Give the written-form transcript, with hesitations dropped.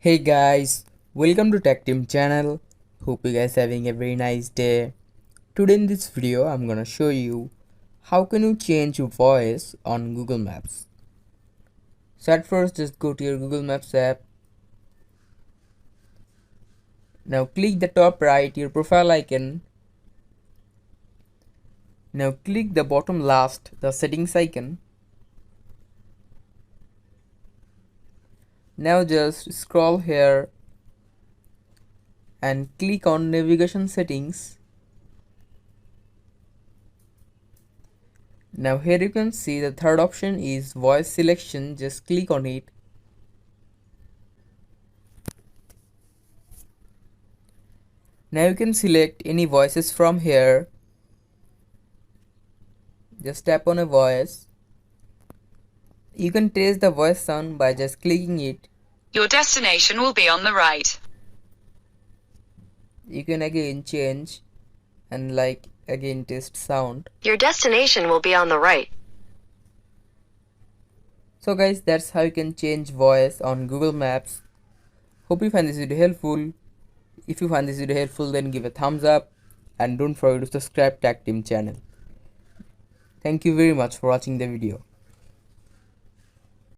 Hey guys, welcome to Tech Team channel. Hope you guys having a very nice day. Today in this video I'm gonna show you how can you change your voice on Google Maps. So at first just go to your Google Maps app. Now click the top right your profile icon. Now click the bottom last the settings icon. Now just scroll here and click on navigation settings. Now here you can see the third option is voice selection. Just click on it. Now you can select any voices from here. Just tap on a voice. You can trace the voice sound by just clicking it. Your destination will be on the right. You can again change and again test sound. Your destination will be on the right. So guys, that's how you can change voice on Google Maps. Hope you find this video helpful. If you find this video helpful, then give a thumbs up and don't forget to subscribe Tech Team channel. Thank you very much for watching the video.